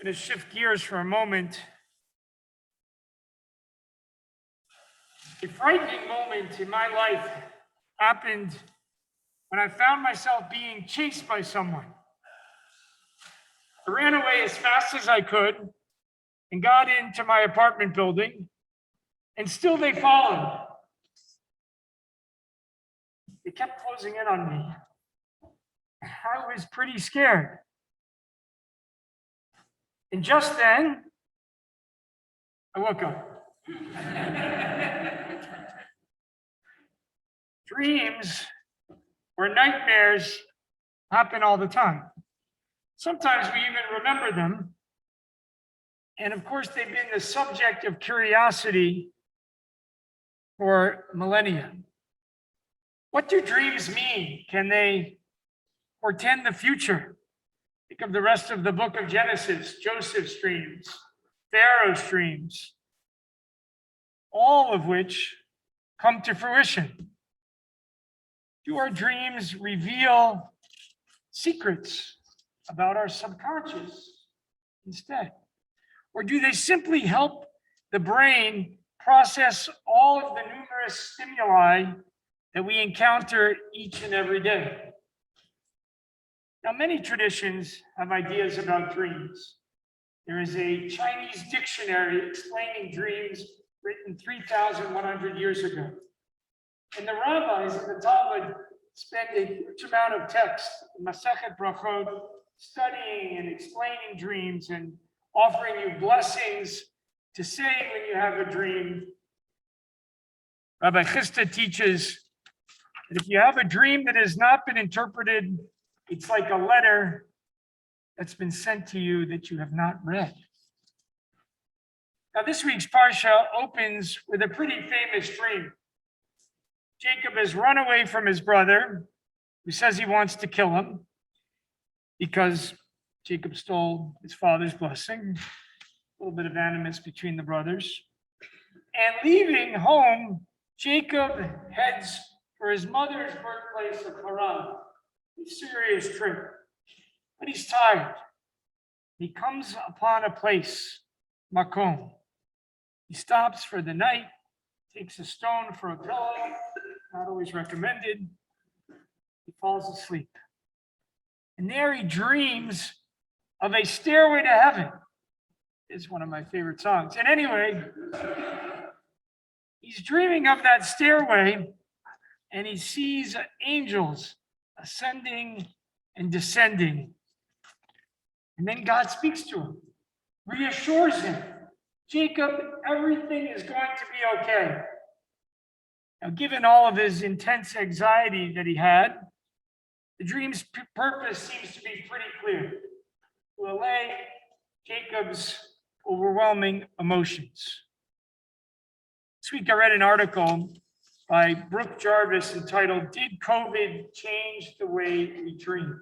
going to shift gears for a moment. A frightening moment in my life happened when I found myself being chased by someone. I ran away as fast as I could and got into my apartment building, and still they followed. They kept closing in on me. I was pretty scared. And just then, I woke up. Dreams or nightmares happen all the time. Sometimes we even remember them. And of course, they've been the subject of curiosity for millennia. What do dreams mean? Can they portend the future? Think of the rest of the book of Genesis, Joseph's dreams, Pharaoh's dreams, all of which come to fruition. Do our dreams reveal secrets about our subconscious instead? Or do they simply help the brain process all of the numerous stimuli that we encounter each and every day? Now, many traditions have ideas about dreams. There is a Chinese dictionary explaining dreams written 3,100 years ago. And the rabbis in the Talmud spend a huge amount of text in Masechet Brachot studying and explaining dreams and offering you blessings to say when you have a dream. Rabbi Chisda teaches that if you have a dream that has not been interpreted, it's like a letter that's been sent to you that you have not read. Now, this week's Parsha opens with a pretty famous dream. Jacob has run away from his brother, who says he wants to kill him because Jacob stole his father's blessing. A little bit of animus between the brothers. And leaving home, Jacob heads for his mother's birthplace of Haran. A serious trip, but he's tired. He comes upon a place, Makom. He stops for the night, takes a stone for a pillow, not always recommended. He falls asleep. And there he dreams of a stairway to heaven. It's one of my favorite songs. And anyway, he's dreaming of that stairway, and he sees angels ascending and descending. And then God speaks to him, reassures him, Jacob, everything is going to be okay. Now, given all of his intense anxiety that he had, the dream's purpose seems to be pretty clear: to allay Jacob's overwhelming emotions. This week I read an article by Brooke Jarvis entitled, "Did COVID Change the Way We Dream?"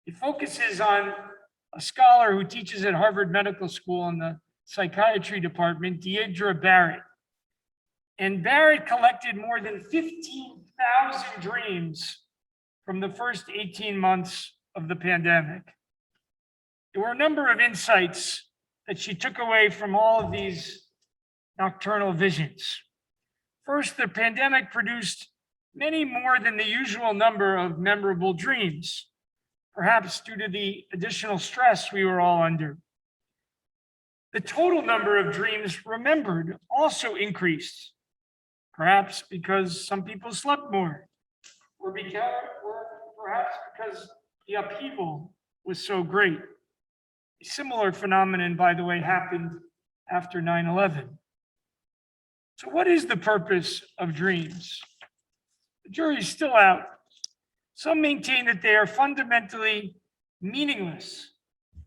It focuses on a scholar who teaches at Harvard Medical School in the psychiatry department, Deidre Barrett. And Barrett collected more than 15,000 dreams from the first 18 months of the pandemic. There were a number of insights that she took away from all of these nocturnal visions. First, the pandemic produced many more than the usual number of memorable dreams, perhaps due to the additional stress we were all under. The total number of dreams remembered also increased, perhaps because some people slept more, or perhaps because the upheaval was so great. A similar phenomenon, by the way, happened after 9/11. So what is the purpose of dreams? The jury's still out. Some maintain that they are fundamentally meaningless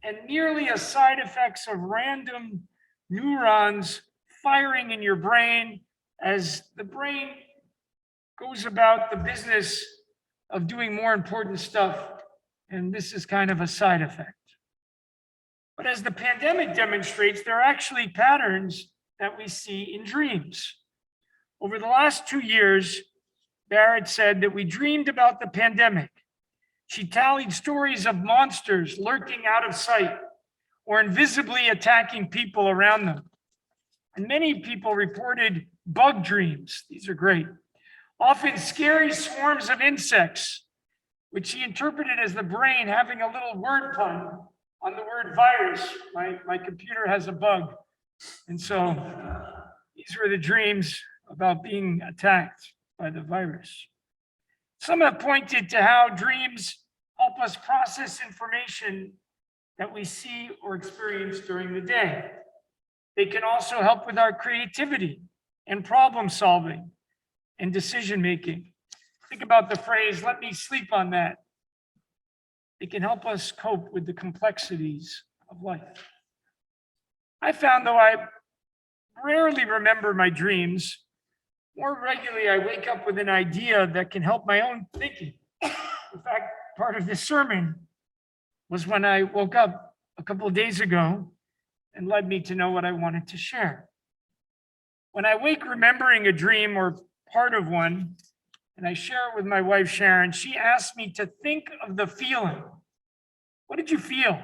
and merely a side effects of random neurons firing in your brain as the brain goes about the business of doing more important stuff, and this is kind of a side effect. But as the pandemic demonstrates, there are actually patterns that we see in dreams. Over the last 2 years, Barrett said that we dreamed about the pandemic. She tallied stories of monsters lurking out of sight, or invisibly attacking people around them. And many people reported bug dreams. These are great. Often scary swarms of insects, which he interpreted as the brain having a little word pun on the word virus. My computer has a bug. And so these were the dreams about being attacked by the virus. Some have pointed to how dreams help us process information that we see or experience during the day. They can also help with our creativity and problem solving and decision making. Think about the phrase, let me sleep on that. It can help us cope with the complexities of life. I found, though I rarely remember my dreams, more regularly I wake up with an idea that can help my own thinking. In fact, part of this sermon was when I woke up a couple of days ago and led me to know what I wanted to share. When I wake remembering a dream or part of one, and I share it with my wife, Sharon, she asked me to think of the feeling. What did you feel?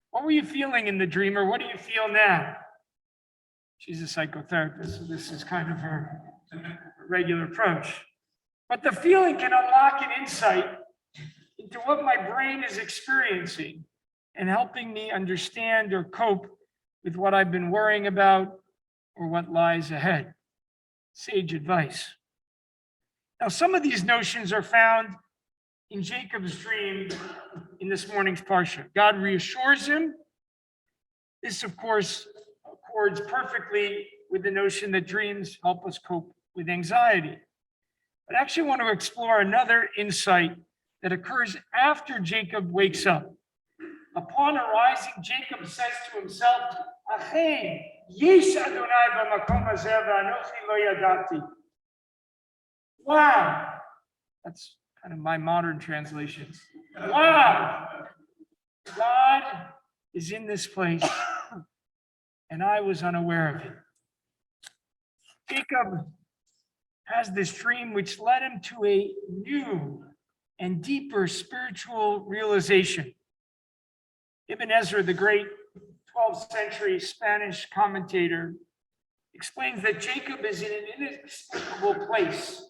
What were you feeling in the dream, or what do you feel now? She's a psychotherapist, so this is kind of her regular approach. But the feeling can unlock an insight into what my brain is experiencing and helping me understand or cope with what I've been worrying about or what lies ahead. Sage advice. Now, some of these notions are found in Jacob's dream in this morning's Parsha. God reassures him. This, of course, accords perfectly with the notion that dreams help us cope with anxiety. But I actually want to explore another insight that occurs after Jacob wakes up. Upon arising, Jacob says to himself, "Achen, yesh Adonai b'makom hazeh v'anochi lo yadati." Wow, that's kind of my modern translation. Wow, God is in this place, and I was unaware of it. Jacob has this dream which led him to a new and deeper spiritual realization. Ibn Ezra, the great 12th century Spanish commentator, explains that Jacob is in an inexplicable place.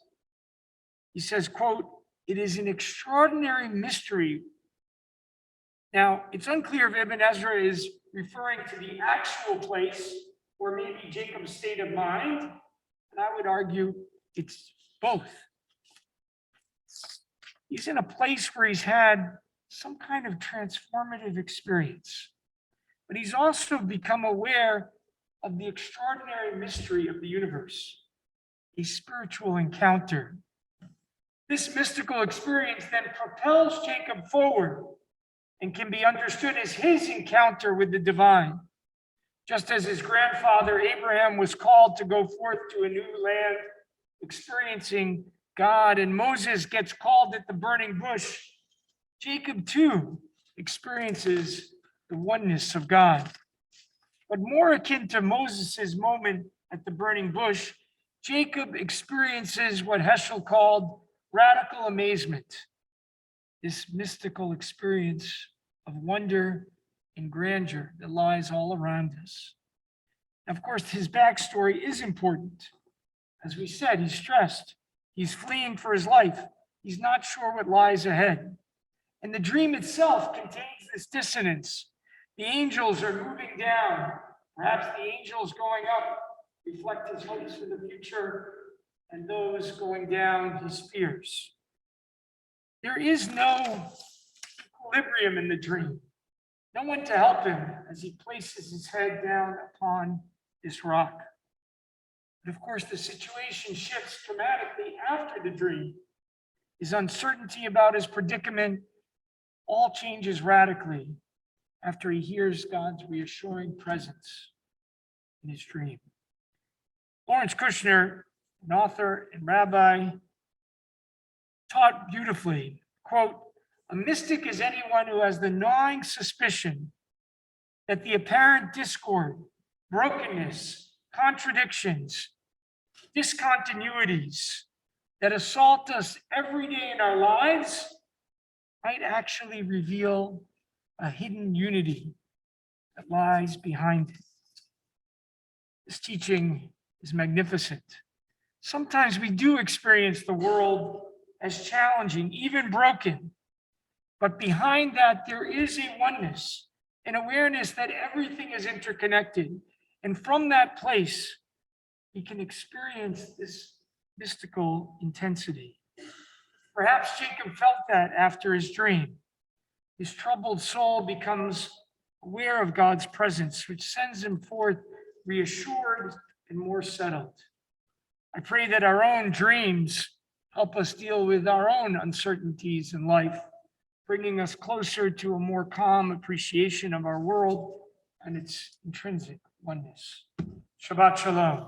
He says, quote, "It is an extraordinary mystery." Now, it's unclear if Ibn Ezra is referring to the actual place or maybe Jacob's state of mind, and I would argue it's both. He's in a place where he's had some kind of transformative experience, but he's also become aware of the extraordinary mystery of the universe, a spiritual encounter. This mystical experience then propels Jacob forward and can be understood as his encounter with the divine. Just as his grandfather Abraham was called to go forth to a new land, experiencing God, and Moses gets called at the burning bush, Jacob too experiences the oneness of God. But more akin to Moses' moment at the burning bush, Jacob experiences what Heschel called radical amazement, this mystical experience of wonder and grandeur that lies all around us. Of course, his backstory is important. As we said, he's stressed. He's fleeing for his life. He's not sure what lies ahead. And the dream itself contains this dissonance. The angels are moving down. Perhaps the angels going up reflect his hopes for the future, and those going down, his fears. There is no equilibrium in the dream. No one to help him as he places his head down upon this rock. But of course, the situation shifts dramatically after the dream. His uncertainty about his predicament all changes radically after he hears God's reassuring presence in his dream. Lawrence Kushner, an author and rabbi, taught beautifully, quote, "A mystic is anyone who has the gnawing suspicion that the apparent discord, brokenness, contradictions, discontinuities that assault us every day in our lives might actually reveal a hidden unity that lies behind it. This teaching is magnificent. Sometimes we do experience the world as challenging, even broken. But behind that, there is a oneness, an awareness that everything is interconnected. And from that place, we can experience this mystical intensity. Perhaps Jacob felt that after his dream. His troubled soul becomes aware of God's presence, which sends him forth reassured and more settled. I pray that our own dreams help us deal with our own uncertainties in life, bringing us closer to a more calm appreciation of our world and its intrinsic oneness. Shabbat Shalom.